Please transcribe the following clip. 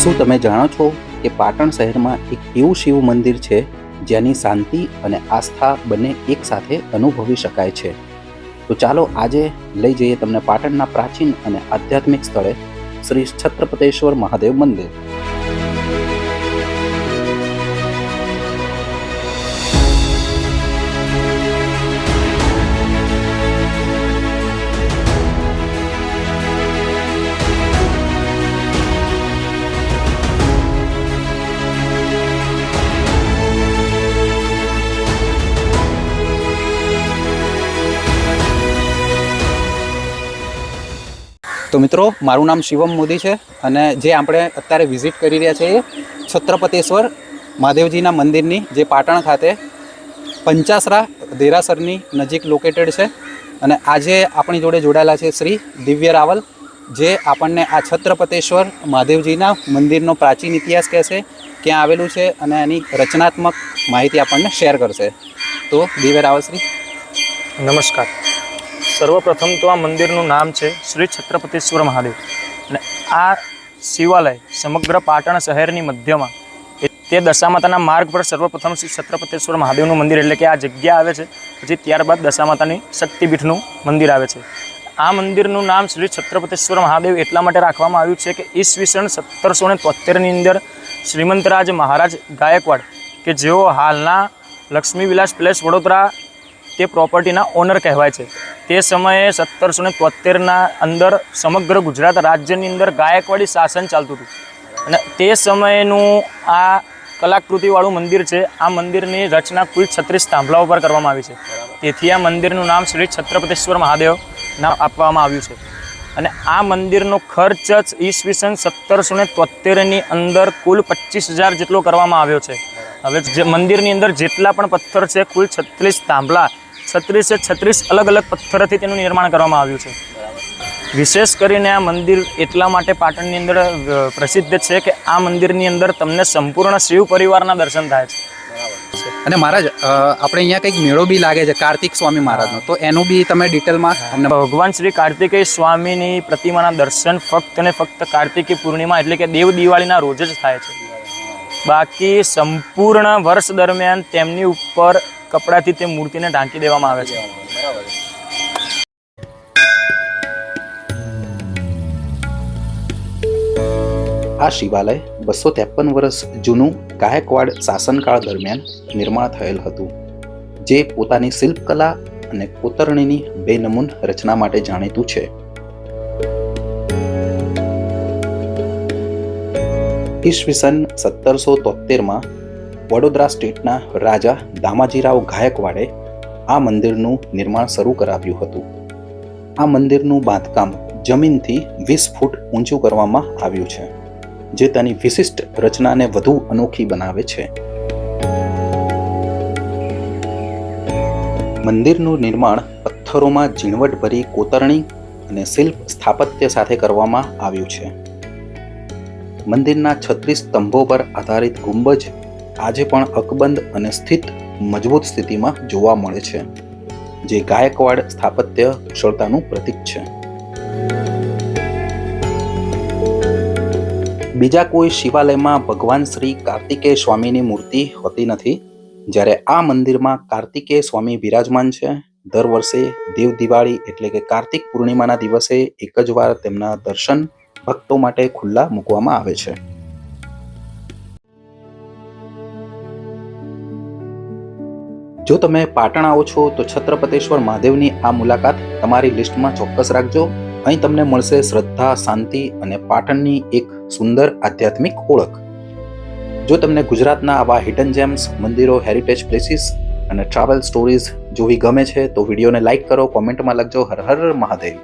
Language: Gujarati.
શું તમે જાણો છો કે પાટણ શહેરમાં એક એવું શિવ મંદિર છે જેની શાંતિ અને આસ્થા બંને એક સાથે અનુભવી શકાય છે? તો ચાલો આજે લઈ જઈએ તમને પાટણના પ્રાચીન અને આધ્યાત્મિક સ્થળે શ્રી છત્રપતેશ્વર મહાદેવ મંદિર. તો મિત્રો, મારું નામ શિવમ મોદી છે અને જે આપણે અત્યારે વિઝિટ કરી રહ્યા છીએ છત્રપતેશ્વર મહાદેવજીના મંદિરની, જે પાટણ ખાતે પંચાસરા દેરાસરની નજીક લોકેટેડ છે. અને આજે આપણી જોડે જોડાયેલા છે શ્રી દિવ્ય રાવલ, જે આપણને આ છત્રપતેશ્વર મહાદેવજીના મંદિરનો પ્રાચીન ઇતિહાસ કહેશે, ક્યાં આવેલું છે અને એની રચનાત્મક માહિતી આપણને શેર કરશે. તો દિવ્ય રાવલ શ્રી, નમસ્કાર. સર્વપ્રથમ તો આ મંદિરનું નામ છે શ્રી છત્રપતેશ્વર મહાદેવ, અને આ શિવાલય સમગ્ર પાટણ શહેરની મધ્યમાં તે દશામાતાના માર્ગ પર સર્વપ્રથમ શ્રી છત્રપતેશ્વર મહાદેવનું મંદિર એટલે કે આ જગ્યા આવે છે. પછી ત્યારબાદ દશામાતાની શક્તિપીઠનું મંદિર આવે છે. આ મંદિરનું નામ શ્રી છત્રપતેશ્વર મહાદેવ એટલા માટે રાખવામાં આવ્યું છે કે ઈસવીસન 1773ની અંદર શ્રીમંતરાજ મહારાજ ગાયકવાડ, કે જેઓ હાલના લક્ષ્મી વિલાસ પેલેસ વડોદરા તે પ્રોપર્ટીના ઓનર કહેવાય છે, તે સમયે 1773ના અંદર સમગ્ર ગુજરાત રાજ્યની અંદર ગાયકવાડી શાસન ચાલતું હતું. અને તે સમયનું આ કલાકૃતિવાળું મંદિર છે. આ મંદિરની રચના કુલ 36 થાંભલાઓ પર કરવામાં આવી છે. તેથી આ મંદિરનું નામ શ્રી છત્રપતેશ્વર મહાદેવ નામ આપવામાં આવ્યું છે. અને આ મંદિરનો ખર્ચ ઈસવીસન 1773ની અંદર કુલ 25,000 જેટલો કરવામાં આવ્યો છે. હવે જે મંદિરની અંદર જેટલા પણ પથ્થર છે, કુલ 36 થાંભલા, 36 અલગ અલગ પથ્થરથી તેનું નિર્માણ કરવામાં આવ્યું છે. વિશેષ કરીને આ મંદિર એટલા માટે પાટણની અંદર પ્રસિદ્ધ છે કે આ મંદિરની અંદર તમને સંપૂર્ણ શિવ પરિવારના દર્શન થાય છે. અને મહારાજ, આપણે અહીંયા કંઈક મેળો બી લાગે છે કાર્તિક સ્વામી મહારાજનો, તો એનું બી તમે ડિટેલમાં અમને. ભગવાન શ્રી કાર્તિકેય સ્વામીની પ્રતિમાના દર્શન ફક્ત અને ફક્ત કાર્તિકી પૂર્ણિમા એટલે કે દેવ દિવાળીના રોજ જ થાય છે. બાકી સંપૂર્ણ વર્ષ દરમિયાન તેમની ઉપર કપડાથી તે મૂર્તિને ઢાંકી દેવામાં આવે છે. આ શિવાલય 253 વર્ષ જૂનું ગાયકવાડ શાસનકાળ દરમિયાન નિર્માણ થયેલ હતું, જે પોતાની શિલ્પકલા અને કોતરણીની બેનમૂન રચના માટે જાણીતું છે. ઈસવીસન 1773માં વડોદરા સ્ટેટના રાજા દામાજીરાવ ગાયકવાડે આ મંદિરનું નિર્માણ શરૂ કરાવ્યું હતું. આ મંદિરનું બાંધકામ જમીનથી 20 ફૂટ ઊંચું કરવામાં આવ્યું છે, જે તેની વિશિષ્ટ રચનાને વધુ અનોખી બનાવે છે. મંદિરનું નિર્માણ પથ્થરોમાં ઝીણવટભરી કોતરણી અને શિલ્પ સ્થાપત્ય સાથે કરવામાં આવ્યું છે. મંદિરના 36 સ્તંભો પર આધારિત ગુંબજ આજે પણ અકબંધ અને સ્થિત મજબૂત સ્થિતિમાં જોવા મળે છે, જે ગાયકવાડ સ્થાપત્ય કુશળતાનું પ્રતીક છે. બીજા કોઈ શિવાલયમાં ભગવાન શ્રી કાર્તિકેય સ્વામીની મૂર્તિ હોતી નથી, જ્યારે આ મંદિરમાં કાર્તિકેય સ્વામી બિરાજમાન છે. દર વર્ષે દેવ દિવાળી એટલે કે કાર્તિક પૂર્ણિમાના દિવસે એક જ વાર તેમના દર્શન ભક્તો માટે ખુલ્લા મૂકવામાં આવે છે. જો તમે પાટણ આવો છો તો છત્રપતેશ્વર મહાદેવની આ મુલાકાત તમારી લિસ્ટમાં ચોક્કસ રાખજો. અહીં તમને મળશે શ્રદ્ધા, શાંતિ અને પાટણની એક સુંદર આધ્યાત્મિક ઓળખ. જો તમને ગુજરાતના આવા હિડન જેમ્સ, મંદિરો, હેરિટેજ પ્લેસીસ અને ટ્રાવેલ સ્ટોરીઝ જોવી ગમે છે તો વિડીયોને લાઇક કરો, કોમેન્ટમાં લખજો હર હર મહાદેવ.